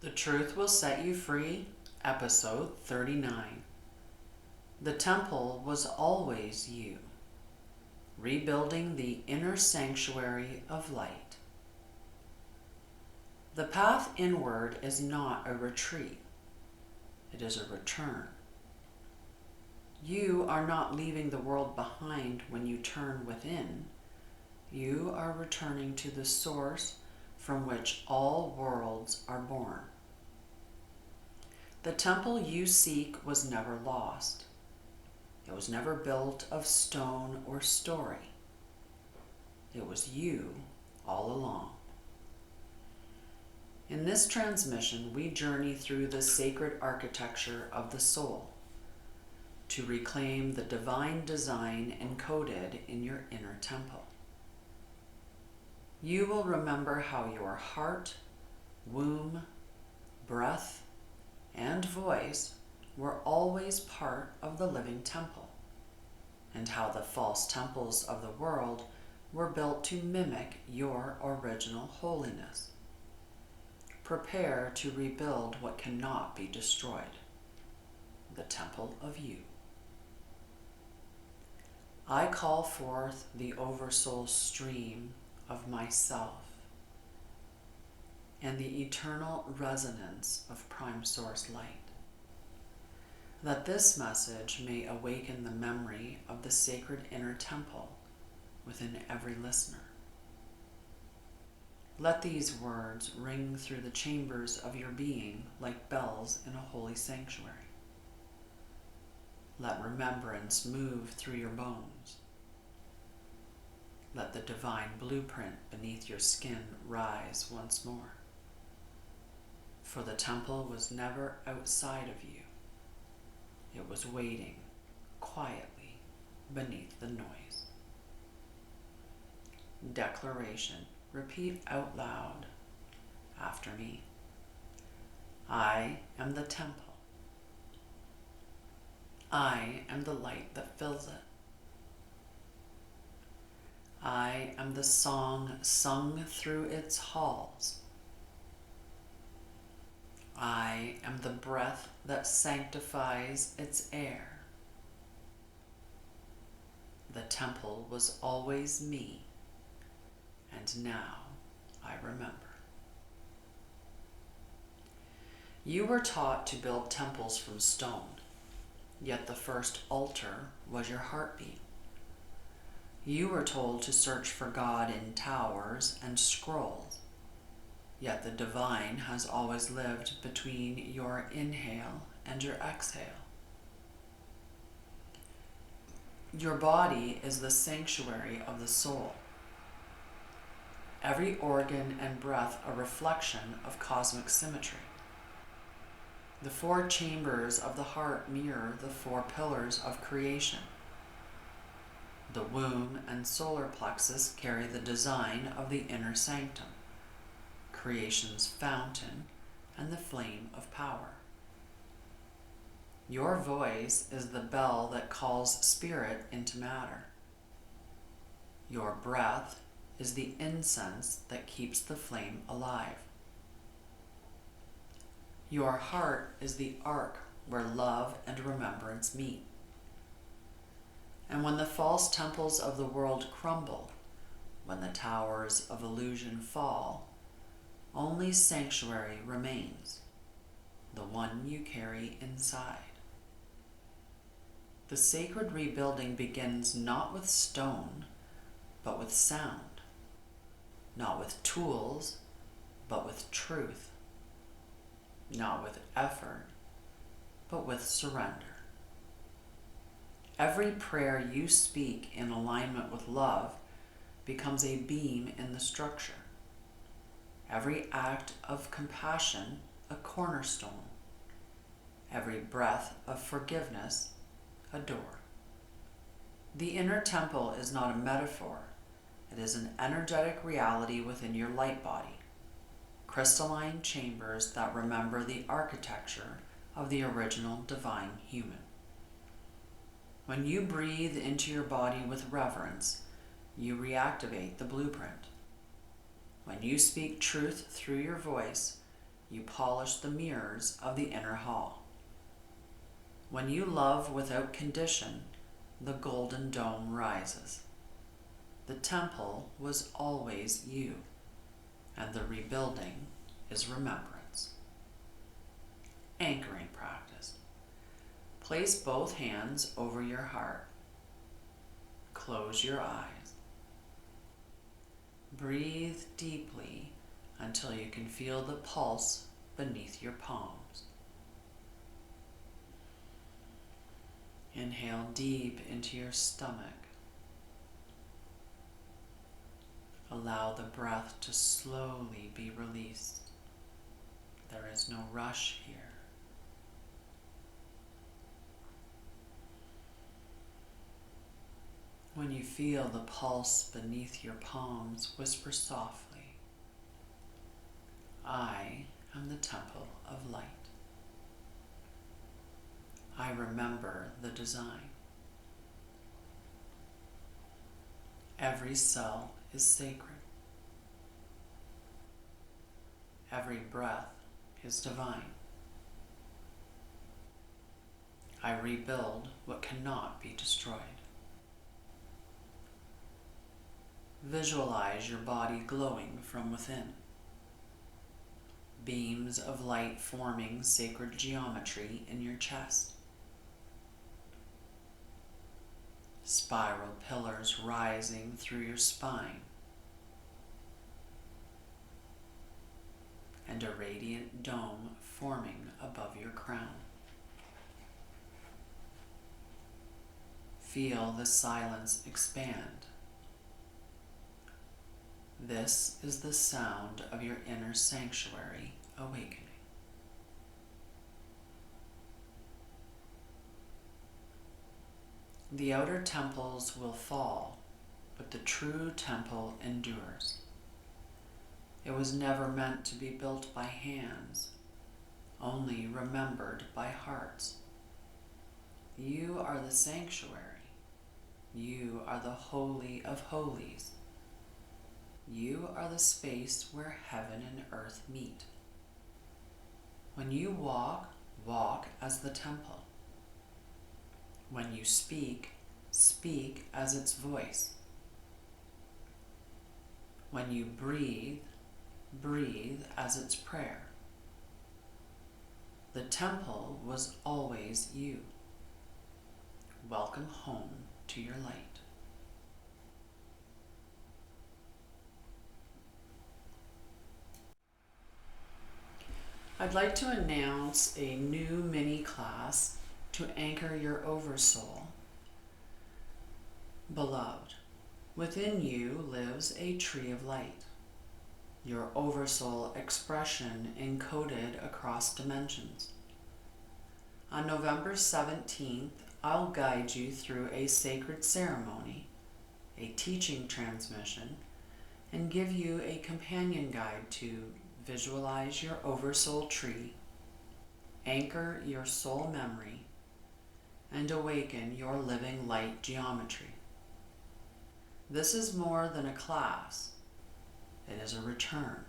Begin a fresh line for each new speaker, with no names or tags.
The Truth Will Set You Free, Episode 39. The temple was always you, rebuilding the inner sanctuary of light. The path inward is not a retreat, it is a return. You are not leaving the world behind when you turn within. You are returning to the source from which all worlds are born. The temple you seek was never lost. It was never built of stone or story. It was you all along. In this transmission, we journey through the sacred architecture of the soul to reclaim the divine design encoded in your inner temple. You will remember how your heart, womb, breath, and voice were always part of the living temple, and how the false temples of the world were built to mimic your original holiness. Prepare to rebuild what cannot be destroyed, the temple of you. I call forth the Oversoul stream of myself and the eternal resonance of Prime Source Light, that this message may awaken the memory of the sacred inner temple within every listener. Let these words ring through the chambers of your being like bells in a holy sanctuary. Let remembrance move through your bones. Let the divine blueprint beneath your skin rise once more. For the temple was never outside of you. It was waiting quietly beneath the noise. Declaration. Repeat out loud after me. I am the temple. I am the light that fills it. I am the song sung through its halls. I am the breath that sanctifies its air. The temple was always me, and now I remember. You were taught to build temples from stone, yet the first altar was your heartbeat. You were told to search for God in towers and scrolls, yet the divine has always lived between your inhale and your exhale. Your body is the sanctuary of the soul. Every organ and breath a reflection of cosmic symmetry. The four chambers of the heart mirror the four pillars of creation. The womb and solar plexus carry the design of the inner sanctum, creation's fountain, and the flame of power. Your voice is the bell that calls spirit into matter. Your breath is the incense that keeps the flame alive. Your heart is the ark where love and remembrance meet. And when the false temples of the world crumble, when the towers of illusion fall, only sanctuary remains, the one you carry inside. The sacred rebuilding begins not with stone, but with sound. Not with tools, but with truth. Not with effort, but with surrender. Every prayer you speak in alignment with love becomes a beam in the structure. Every act of compassion, a cornerstone. Every breath of forgiveness, a door. The inner temple is not a metaphor. It is an energetic reality within your light body. Crystalline chambers that remember the architecture of the original divine human. When you breathe into your body with reverence, you reactivate the blueprint. When you speak truth through your voice, you polish the mirrors of the inner hall. When you love without condition, the golden dome rises. The temple was always you, and the rebuilding is remembrance. Anchoring practice. Place both hands over your heart. Close your eyes. Breathe deeply until you can feel the pulse beneath your palms. Inhale deep into your stomach. Allow the breath to slowly be released. There is no rush here. When you feel the pulse beneath your palms, whisper softly, I am the temple of light. I remember the design. Every cell is sacred. Every breath is divine. I rebuild what cannot be destroyed. Visualize your body glowing from within. Beams of light forming sacred geometry in your chest. Spiral pillars rising through your spine. And a radiant dome forming above your crown. Feel the silence expand. This is the sound of your inner sanctuary awakening. The outer temples will fall, but the true temple endures. It was never meant to be built by hands, only remembered by hearts. You are the sanctuary. You are the holy of holies. You are the space where heaven and earth meet. When you walk, walk as the temple. When you speak, speak as its voice. When you breathe, breathe as its prayer. The temple was always you. Welcome home to your light. I'd like to announce a new mini class to anchor your Oversoul. Beloved, within you lives a tree of light, your Oversoul expression encoded across dimensions. On November 17th, I'll guide you through a sacred ceremony, a teaching transmission, and give you a companion guide to visualize your Oversoul tree, anchor your soul memory, and awaken your living light geometry. This is more than a class. It is a return.